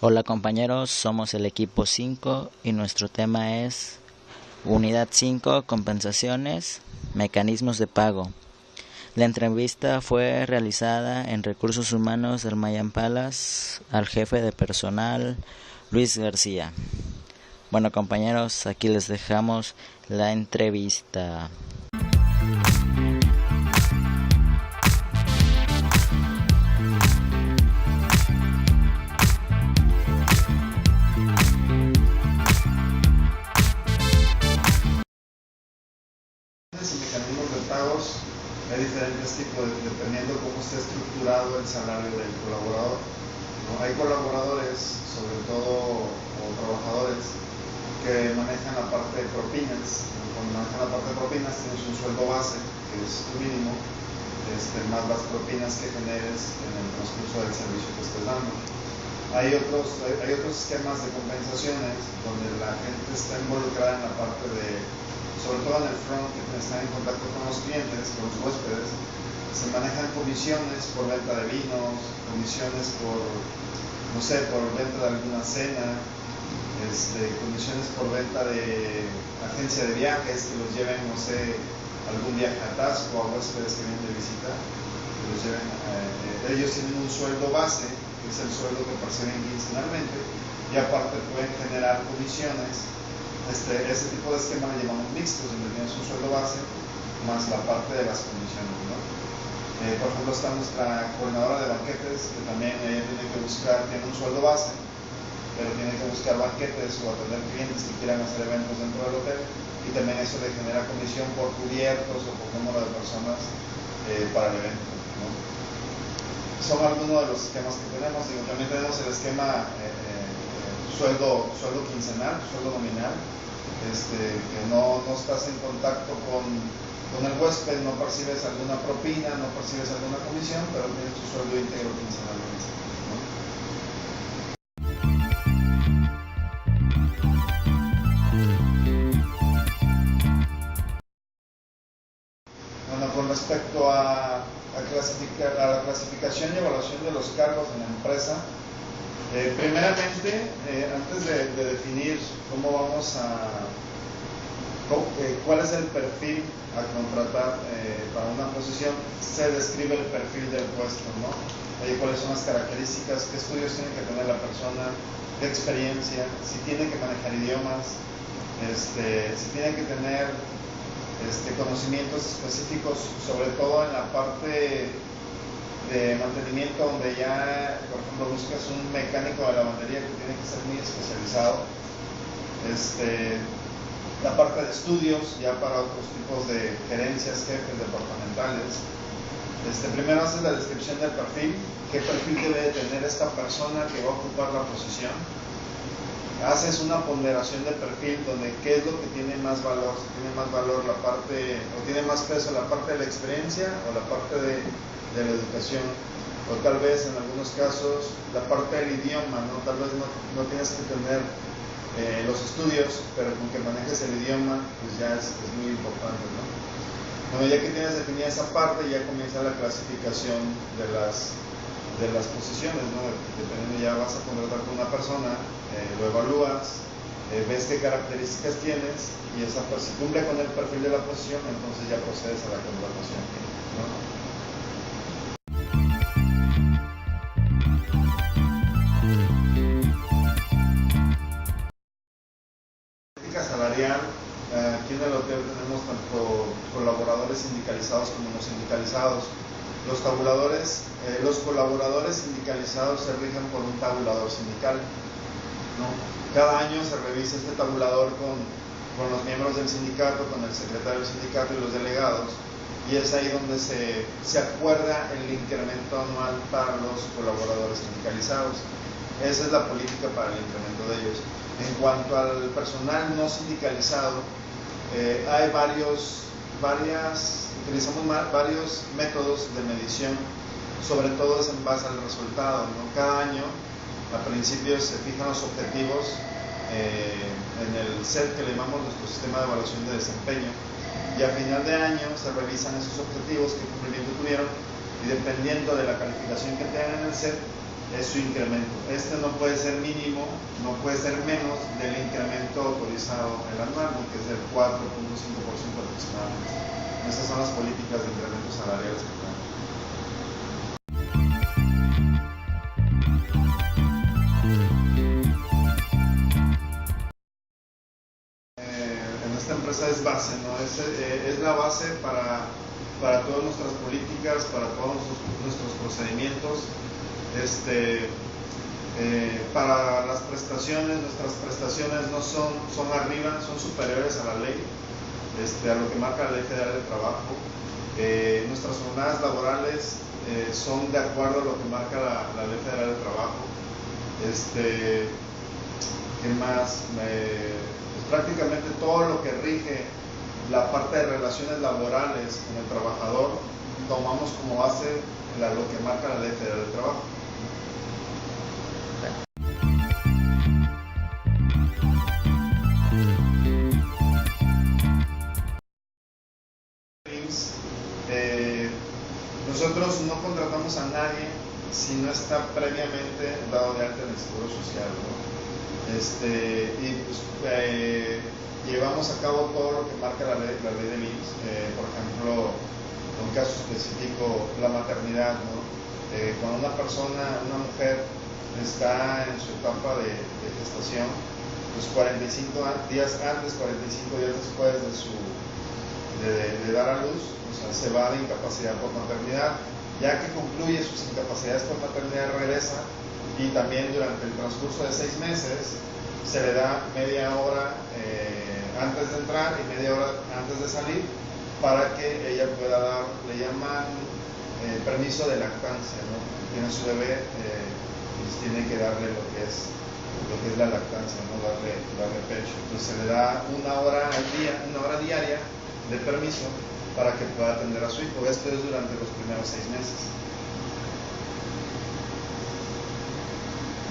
Hola compañeros, somos el equipo 5 y nuestro tema es Unidad 5, compensaciones, mecanismos de pago. La entrevista fue realizada en Recursos Humanos del Mayan Palace al jefe de personal, Luis García. Bueno compañeros, aquí les dejamos la entrevista. Y mecanismos de pagos hay diferentes tipos dependiendo cómo esté estructurado el salario del colaborador, ¿no? Hay colaboradores, sobre todo o trabajadores, que manejan la parte de propinas. Cuando manejan la parte de propinas tienes un sueldo base, que es tu mínimo, más las propinas que generes en el transcurso del servicio que estés dando. Hay otros esquemas de compensaciones donde la gente está involucrada en la parte de, sobre todo en el front, que están en contacto con los clientes, con los huéspedes. Se manejan comisiones por venta de vinos, comisiones por venta de alguna cena, comisiones por venta de agencia de viajes, que los lleven, algún viaje a Tasco, a huéspedes que vienen de visita, que los lleven, ellos tienen un sueldo base, que es el sueldo que perciben quincenalmente, y aparte pueden generar comisiones. Ese tipo de esquema le llamamos mixtos, donde tienes un sueldo base más la parte de las comisiones, ¿no? Por ejemplo, está nuestra coordinadora de banquetes, que también ella tiene un sueldo base, pero tiene que buscar banquetes o atender clientes que quieran hacer eventos dentro del hotel, y también eso le genera comisión por cubiertos o por número de personas para el evento, ¿no? Son algunos de los esquemas que tenemos. También tenemos el esquema sueldo quincenal, sueldo nominal, que no estás en contacto con el huésped, no percibes alguna propina, no percibes alguna comisión, pero tienes tu sueldo íntegro quincenal, ¿no? Bueno, con respecto a la clasificación y evaluación de los cargos en la empresa, primeramente, antes de definir cuál es el perfil a contratar para una posición, se describe el perfil del puesto, ¿no? Cuáles son las características, qué estudios tiene que tener la persona, qué experiencia, si tiene que manejar idiomas, si tiene que tener conocimientos específicos, sobre todo en la parte de mantenimiento, donde ya, por ejemplo, buscas un mecánico de lavandería que tiene que ser muy especializado. La parte de estudios, ya para otros tipos de gerencias, jefes departamentales. Primero haces la descripción del perfil, qué perfil debe de tener esta persona que va a ocupar la posición. Haces una ponderación de perfil donde qué es lo que tiene más valor, si tiene más valor la parte, o tiene más peso la parte de la experiencia o la parte de la educación, o tal vez en algunos casos la parte del idioma, ¿no? Tal vez no tienes que tener los estudios, pero con que manejes el idioma, pues ya es muy importante, ¿no? Bueno, ya que tienes definida esa parte, ya comienza la clasificación de las posiciones, ¿no? Dependiendo, ya vas a contratar con una persona, lo evalúas, ves qué características tienes, y si cumple con el perfil de la posición, entonces ya procedes a la contratación, ¿no? Salarial, aquí en el hotel tenemos tanto colaboradores sindicalizados como no sindicalizados. Los colaboradores sindicalizados se rigen por un tabulador sindical, ¿no? Cada año se revisa este tabulador con los miembros del sindicato, con el secretario del sindicato y los delegados, y es ahí donde se acuerda el incremento anual para los colaboradores sindicalizados. Esa es la política para el incremento de ellos. En cuanto al personal no sindicalizado, utilizamos varios métodos de medición, sobre todo es en base al resultado, ¿no? Cada año, a principios, se fijan los objetivos en el SET, que le llamamos nuestro sistema de evaluación de desempeño, y a final de año se revisan esos objetivos, qué cumplimiento tuvieron, y dependiendo de la calificación que tengan en el SET, es su incremento. Este no puede ser mínimo, no puede ser menos del incremento autorizado el anual, que es del 4.5% aproximadamente. Estas son las políticas de incrementos salariales que tenemos. En esta empresa es base, ¿no? Es la base para todas nuestras políticas, para todos nuestros procedimientos. Para las prestaciones, nuestras prestaciones no son arriba, son superiores a la ley, a lo que marca la Ley Federal del Trabajo. Nuestras jornadas laborales son de acuerdo a lo que marca la Ley Federal del Trabajo. ¿Qué más? Pues prácticamente todo lo que rige la parte de relaciones laborales con el trabajador tomamos como base lo que marca la Ley Federal del Trabajo. Nosotros no contratamos a nadie si no está previamente dado de alta en el Seguro Social, ¿no? Llevamos a cabo todo lo que marca la ley del IMSS, por ejemplo, en un caso específico, la maternidad, ¿no? Cuando una mujer está en su etapa de gestación, pues 45 días antes, 45 días después de dar a luz, o sea, se va de incapacidad por maternidad. Ya que concluye sus incapacidades por maternidad, regresa, y también durante el transcurso de 6 meses se le da media hora antes de entrar y media hora antes de salir para que ella pueda dar, le llaman permiso de lactancia, ¿no? Tiene su bebé, pues tiene que darle lo que es la lactancia, ¿no? Darle pecho. Entonces se le da una hora al día, una hora diaria de permiso para que pueda atender a su hijo. Esto es durante los primeros 6 meses.